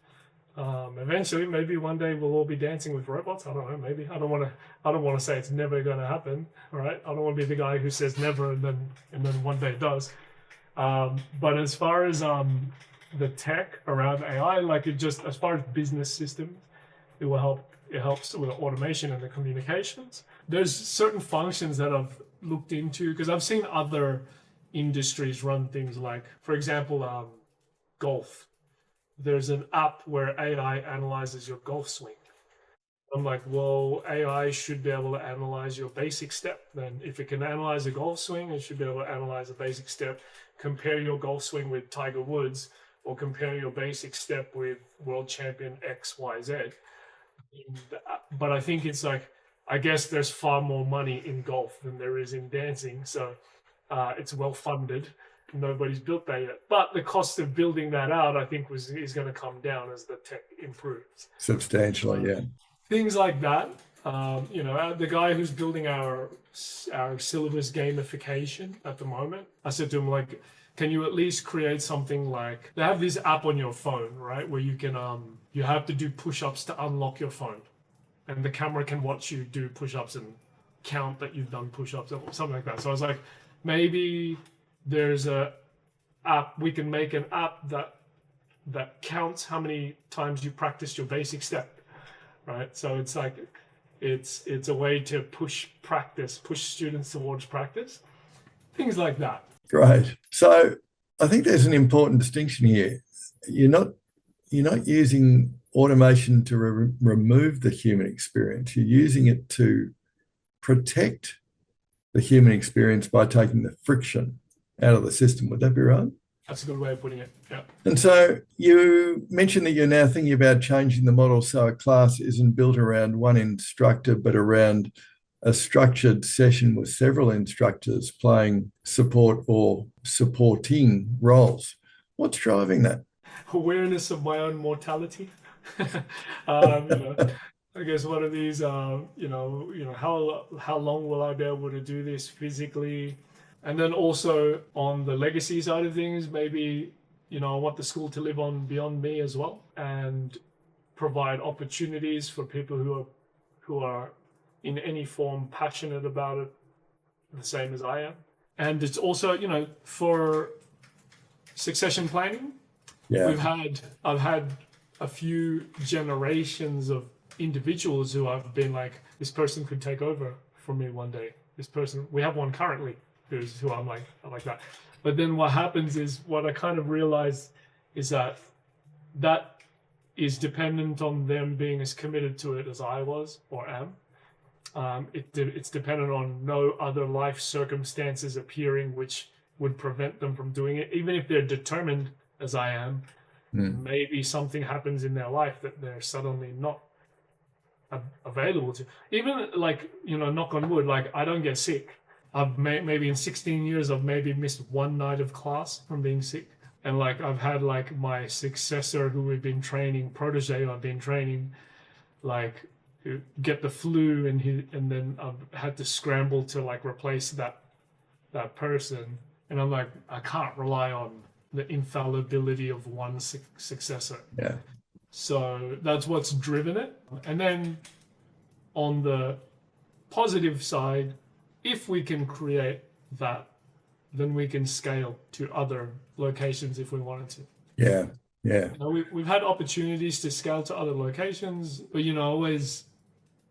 Eventually, maybe one day we'll all be dancing with robots. I don't know. Maybe I don't want to say it's never going to happen. All right. I don't want to be the guy who says never and then one day it does. But as far as the tech around AI, like as far as business systems, it will help. It helps with the automation and the communications. There's certain functions that I've looked into because I've seen other industries run things like, for example, golf. There's an app where AI analyzes your golf swing. I'm like, well, AI should be able to analyze your basic step. Then if it can analyze a golf swing, it should be able to analyze a basic step, compare your golf swing with Tiger Woods, or compare your basic step with world champion XYZ. But I think it's like, I guess there's far more money in golf than there is in dancing. So it's well funded. Nobody's built that yet. But the cost of building that out, I think, is going to come down as the tech improves. Substantially, yeah. Things like that. The guy who's building our syllabus gamification at the moment, I said to him, like, can you at least create something like, they have this app on your phone, right? Where you can, you have to do push-ups to unlock your phone. And the camera can watch you do push-ups and count that you've done push-ups or something like that. So I was like, maybe there's a app, we can make an app that counts how many times you practiced your basic step, right? So it's like, it's a way to push students towards practice, things like that. Great. So I think there's an important distinction here. You're not using automation to remove the human experience. You're using it to protect the human experience by taking the friction out of the system. Would that be right? That's a good way of putting it. Yeah. And so you mentioned that you're now thinking about changing the model so a class isn't built around one instructor, but around a structured session with several instructors playing support or supporting roles. What's driving that? Awareness of my own mortality. I guess one of these, how long will I be able to do this physically? And then also on the legacy side of things, maybe, I want the school to live on beyond me as well, and provide opportunities for people who are in any form passionate about it, the same as I am. And it's also, for succession planning, I've had a few generations of individuals who I've been like, this person could take over from me one day. This person, we have one currently who I'm like that. But then what happens is, what I kind of realized is that is dependent on them being as committed to it as I was or am. It's dependent on no other life circumstances appearing which would prevent them from doing it. Even if they're determined as I am, maybe something happens in their life that they're suddenly not available to. Even like, knock on wood, like I don't get sick. I've maybe in 16 years, I've maybe missed one night of class from being sick. And like I've had like my successor who we've been training, protege I've been training, like get the flu, and then I've had to scramble to like replace that person. And I'm like, I can't rely on the infallibility of one successor. Yeah. So that's what's driven it. And then on the positive side, if we can create that, then we can scale to other locations if we wanted to. Yeah, yeah. We've had opportunities to scale to other locations, but always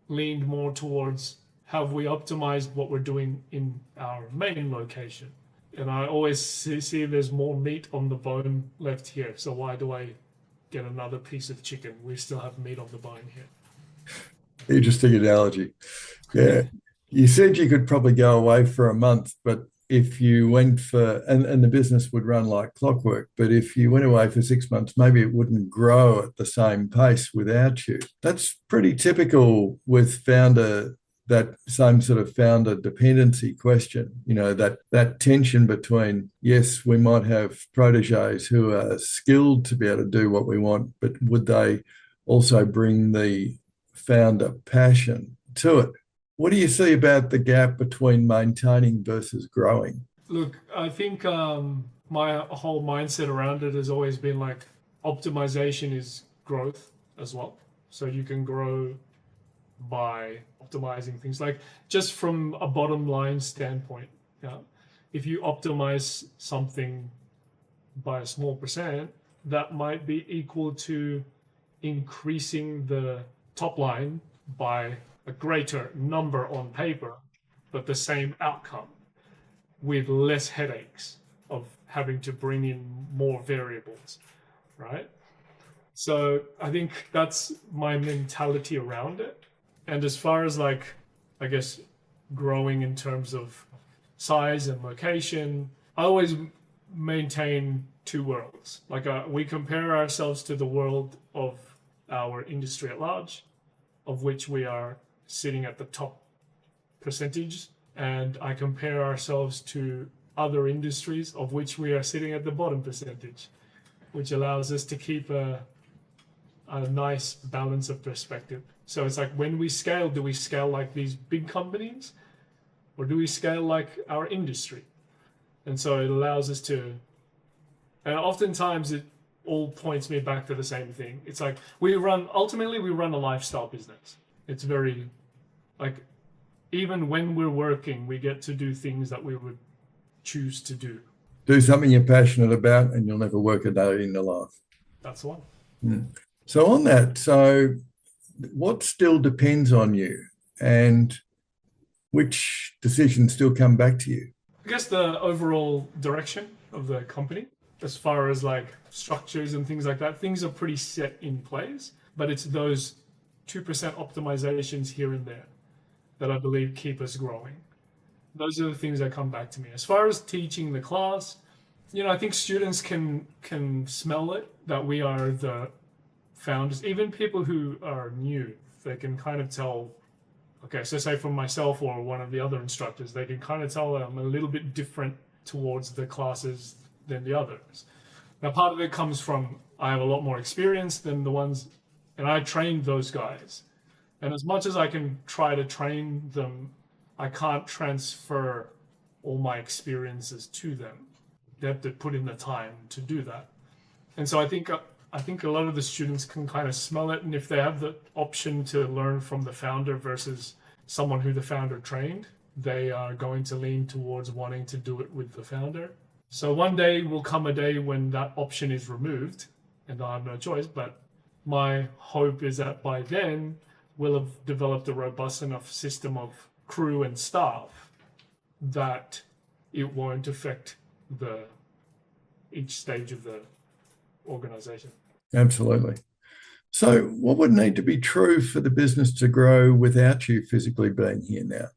leaned more towards, have we optimized what we're doing in our main location? And I always see there's more meat on the bone left here. So why do I get another piece of chicken? We still have meat on the bone here. Interesting analogy. Yeah. You said you could probably go away for a month, but if you went and the business would run like clockwork, but if you went away for 6 months, maybe it wouldn't grow at the same pace without you. That's pretty typical with that same sort of founder dependency question, that tension between, yes, we might have proteges who are skilled to be able to do what we want, but would they also bring the founder passion to it? What do you see about the gap between maintaining versus growing? Look, I think my whole mindset around it has always been like, optimization is growth as well. So you can grow by optimizing things, like just from a bottom line standpoint. If you optimize something by a small percent, that might be equal to increasing the top line by a greater number on paper, but the same outcome with less headaches of having to bring in more variables, right? So I think that's my mentality around it. And as far as like, I guess, growing in terms of size and location, I always maintain two worlds. Like we compare ourselves to the world of our industry at large, of which we are sitting at the top percentage, and I compare ourselves to other industries of which we are sitting at the bottom percentage, which allows us to keep a nice balance of perspective. So it's like, when we scale, do we scale like these big companies, or do we scale like our industry? And so it allows us to And oftentimes it all points me back to the same thing. It's like ultimately we run a lifestyle business. It's very like, even when we're working, we get to do things that we would choose to do. Do something you're passionate about, and you'll never work a day in your life. That's the one. So on that, so what still depends on you, and which decisions still come back to you? I guess the overall direction of the company, as far as like structures and things like that, things are pretty set in place, but it's those 2% optimizations here and there that I believe keep us growing. Those are the things that come back to me. As far as teaching the class, I think students can smell it that we are the founders. Even people who are new, they can kind of tell. Okay, so say from myself or one of the other instructors, they can kind of tell that I'm a little bit different towards the classes than the others. Now, part of it comes from I have a lot more experience than the ones, and I trained those guys. And as much as I can try to train them, I can't transfer all my experiences to them. They have to put in the time to do that. And so I think a lot of the students can kind of smell it, and if they have the option to learn from the founder versus someone who the founder trained, they are going to lean towards wanting to do it with the founder. So one day will come a day when that option is removed and they'll have no choice, but my hope is that by then we'll have developed a robust enough system of crew and staff that it won't affect each stage of the organization. Absolutely. So what would need to be true for the business to grow without you physically being here now?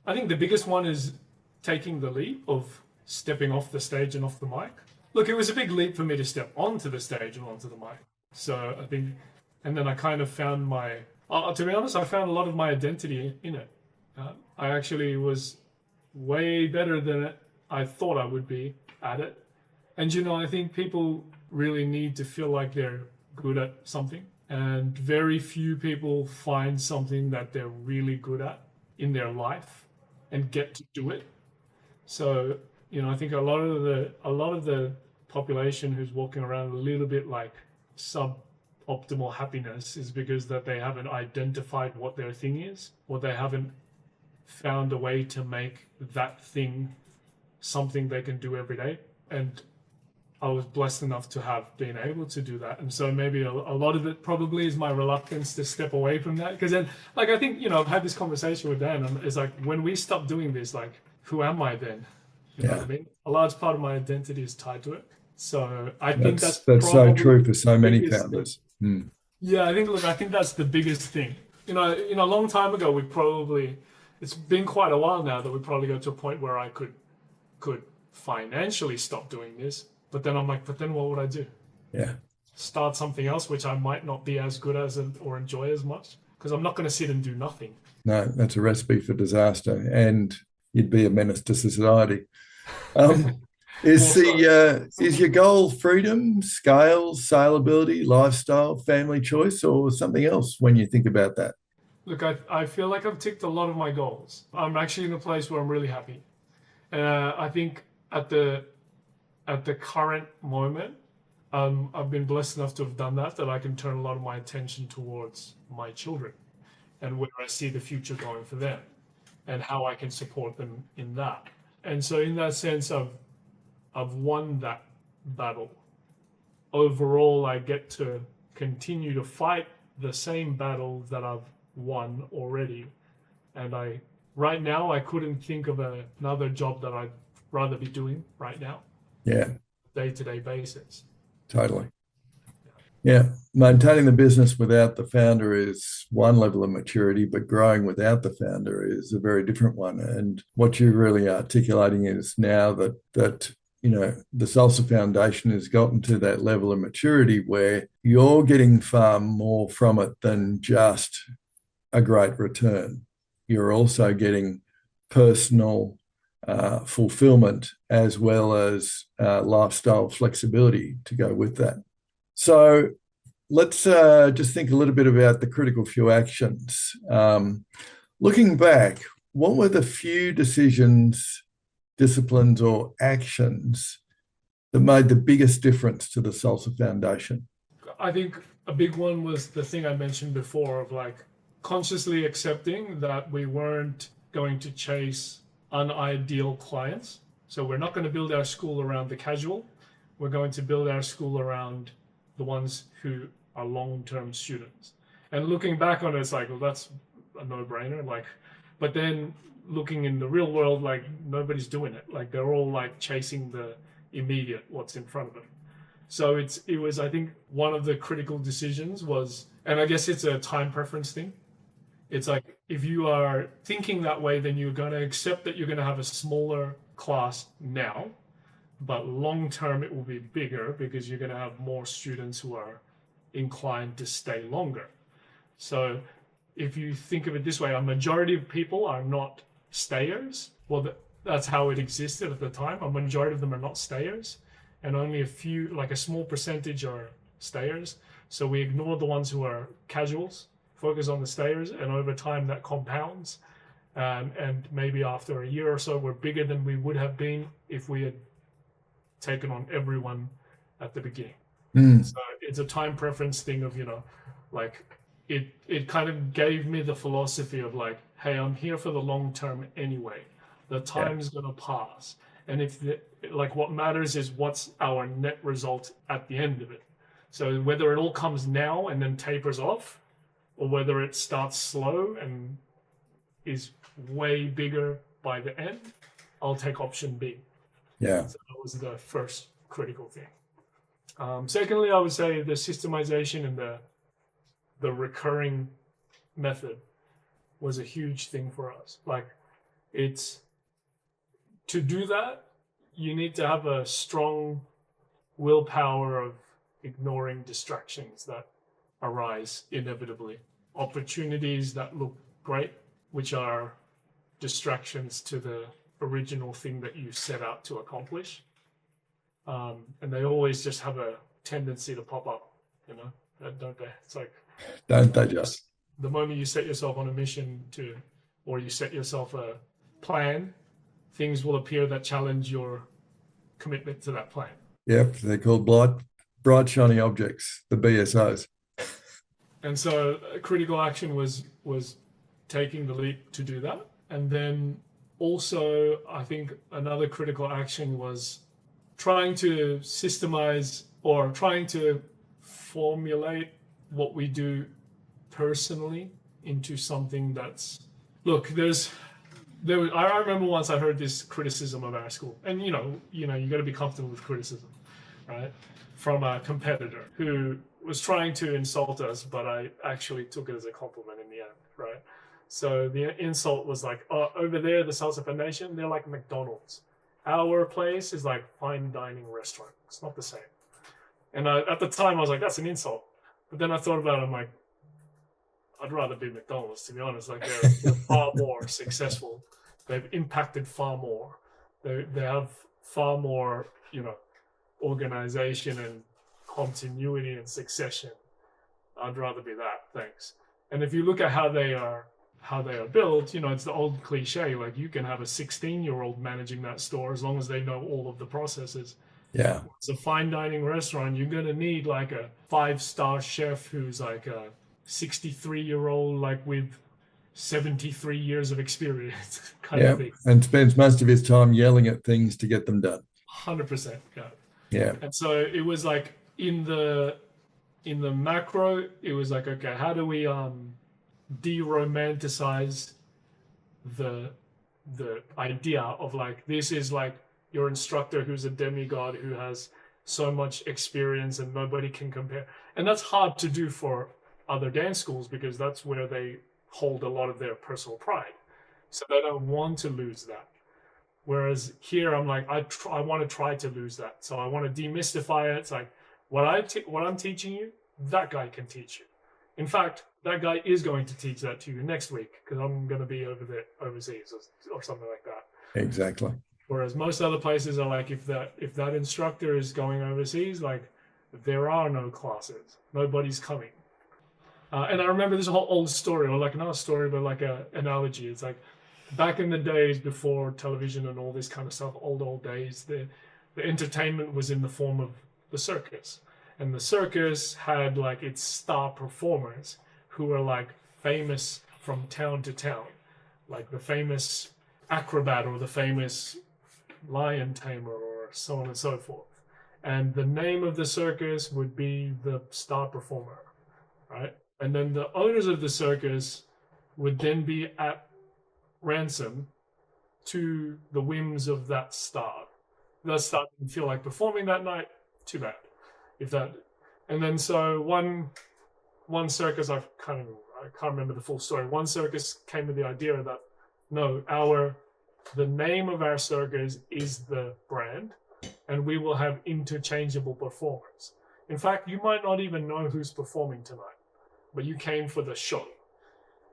I think the biggest one is taking the leap of stepping off the stage and off the mic. Look, it was a big leap for me to step onto the stage and onto the mic. So I think, and then I kind of found to be honest, I found a lot of my identity in it. I actually was way better than I thought I would be at it. And, I think people really need to feel like they're good at something. And very few people find something that they're really good at in their life and get to do it. So, I think a lot of the population who's walking around a little bit like suboptimal happiness is because that they haven't identified what their thing is, or they haven't found a way to make that thing something they can do every day. And I was blessed enough to have been able to do that. And so maybe a lot of it probably is my reluctance to step away from that. Because then, like, I think, I've had this conversation with Dan, and it's like, when we stop doing this, like, who am I then? You know what I mean? A large part of my identity is tied to it. So I think that's so true for so many founders. Yeah, I think that's the biggest thing. A long time ago, it's been quite a while now that we probably got to a point where I could financially stop doing this. But then I'm like, what would I do? Yeah. Start something else, which I might not be as good as or enjoy as much, because I'm not going to sit and do nothing. No, that's a recipe for disaster, and you'd be a menace to society. Is your goal freedom, scale, saleability, lifestyle, family choice, or something else when you think about that? Look, I feel like I've ticked a lot of my goals. I'm actually in a place where I'm really happy. I think at the current moment, I've been blessed enough to have done that I can turn a lot of my attention towards my children and where I see the future going for them and how I can support them in that. And so in that sense, I've won that battle. Overall, I get to continue to fight the same battle that I've won already. And right now, I couldn't think of another job that I'd rather be doing right now. Yeah. Day-to-day basis. Totally. Yeah. Maintaining the business without the founder is one level of maturity, but growing without the founder is a very different one. And what you're really articulating is now that the Salsa Foundation has gotten to that level of maturity where you're getting far more from it than just a great return. You're also getting personal fulfillment as well as lifestyle flexibility to go with that. So let's just think a little bit about the critical few actions. Looking back, what were the few decisions, disciplines, or actions that made the biggest difference to the Salsa Foundation? I think a big one was the thing I mentioned before of like consciously accepting that we weren't going to chase unideal clients. So we're not going to build our school around the casual. We're going to build our school around the ones who are long-term students. And looking back on it, it's like, well, that's a no-brainer. Like, but then looking in the real world, like nobody's doing it. Like they're all like chasing the immediate, what's in front of them. So it was, I think, one of the critical decisions was, and I guess it's a time preference thing. It's like, if you are thinking that way, then you're going to accept that you're going to have a smaller class now, but long term it will be bigger because you're going to have more students who are inclined to stay longer. So if you think of it this way, a majority of people are not stayers. Well, that's how it existed at the time. A majority of them are not stayers, and only a few, like a small percentage, are stayers. So we ignore the ones who are casuals, focus on the stayers, and over time that compounds. And maybe after a year or so, we're bigger than we would have been if we had taken on everyone at the beginning. So it's a time preference thing of, like it kind of gave me the philosophy of like, hey, I'm here for the long term anyway. The time's gonna pass. And if like what matters is what's our net result at the end of it. So whether it all comes now and then tapers off, or whether it starts slow and is way bigger by the end, I'll take option B. Yeah. So that was the first critical thing. Secondly, I would say the systemization and the recurring method was a huge thing for us. Like, it's to do that, you need to have a strong willpower of ignoring distractions that arise inevitably. Opportunities that look great, which are distractions to the original thing that you set out to accomplish. And they always just have a tendency to pop up, don't they? It's like, don't they just? The moment you set yourself on a mission or you set yourself a plan, things will appear that challenge your commitment to that plan. Yep, they're called bright shiny objects, the BSOs. And so critical action was taking the leap to do that. And then also, I think another critical action was trying to systemize or trying to formulate what we do personally into something that's, look, I remember once I heard this criticism of our school, and you got to be comfortable with criticism, right? From a competitor who was trying to insult us, but I actually took it as a compliment in the end, right? So the insult was like, oh, over there, the Salsa Foundation, they're like McDonald's. Our place is like fine dining restaurant. It's not the same. And at the time, I was like, that's an insult. But then I thought about it, I'm like, I'd rather be McDonald's, to be honest. Like they're far more successful. They've impacted far more. They have far more, organization and continuity and succession. I'd rather be that, thanks. And if you look at how they are built, it's the old cliche, like you can have a 16-year-old managing that store as long as they know all of the processes. Yeah. It's a fine dining restaurant. You're going to need like a 5-star chef who's like a 63-year-old, like with 73 years of experience kind of thing. And spends most of his time yelling at things to get them done. 100%, yeah. Yeah. And so it was like in the macro, it was like, okay, how do we de-romanticize the idea of like, this is like your instructor who's a demigod who has so much experience and nobody can compare. And that's hard to do for other dance schools because that's where they hold a lot of their personal pride. So they don't want to lose that. Whereas here, I'm like, I want to try to lose that. So I want to demystify it. It's like, what I'm teaching you, that guy can teach you. In fact, that guy is going to teach that to you next week because I'm going to be over there overseas or something like that. Exactly. Whereas most other places are like, if that instructor is going overseas, like there are no classes, nobody's coming. And I remember this whole old story, or like not a story, but like an analogy. It's like back in the days before television and all this kind of stuff, old days, the entertainment was in the form of the circus. And the circus had like its star performers who were like famous from town to town, like the famous acrobat or the famous lion tamer or so on and so forth. And the name of the circus would be the star performer, right? And then the owners of the circus would then be at ransom to the whims of that star. That star didn't feel like performing that night, too bad. If that, and then so one circus, I can't remember the full story. One circus came with the idea that no, the name of our circus is the brand, and we will have interchangeable performers. In fact, you might not even know who's performing tonight, but you came for the show.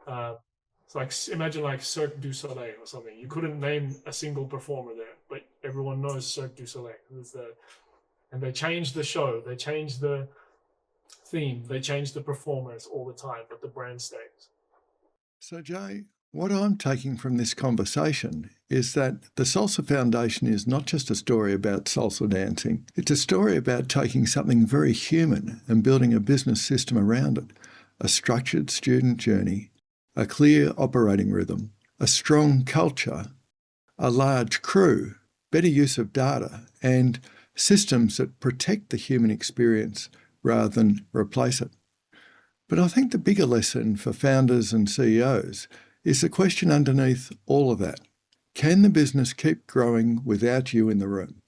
It's like, imagine like Cirque du Soleil or something. You couldn't name a single performer there, but everyone knows Cirque du Soleil. And they changed the show, they changed the theme, they changed the performers all the time, but the brand stays. So, Jay, what I'm taking from this conversation is that the Salsa Foundation is not just a story about salsa dancing. It's a story about taking something very human and building a business system around it, a structured student journey, a clear operating rhythm, a strong culture, a large crew, better use of data, and systems that protect the human experience rather than replace it. But I think the bigger lesson for founders and CEOs is the question underneath all of that. Can the business keep growing without you in the room?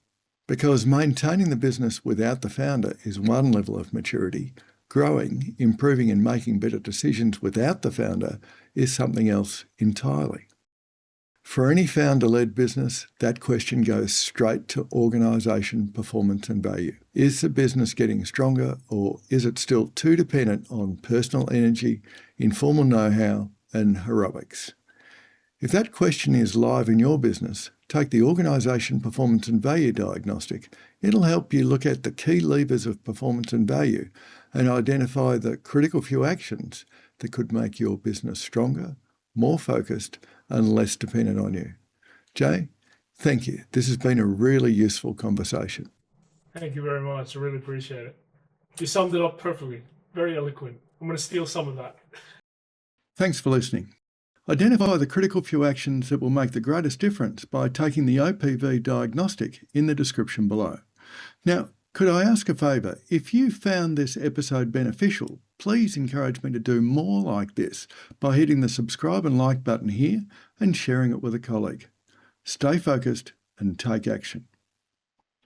Because maintaining the business without the founder is one level of maturity. Growing, improving and making better decisions without the founder is something else entirely. For any founder-led business, that question goes straight to organisation, performance and value. Is the business getting stronger, or is it still too dependent on personal energy, informal know-how and heroics? If that question is live in your business, take the organisation, performance and value diagnostic. It'll help you look at the key levers of performance and value and identify the critical few actions that could make your business stronger, more focused and less dependent on you. Jay, thank you. This has been a really useful conversation. Thank you very much. I really appreciate it. You summed it up perfectly. Very eloquent. I'm going to steal some of that. Thanks for listening. Identify the critical few actions that will make the greatest difference by taking the OPV diagnostic in the description below. Now, could I ask a favour? If you found this episode beneficial, please encourage me to do more like this by hitting the subscribe and like button here and sharing it with a colleague. Stay focused and take action.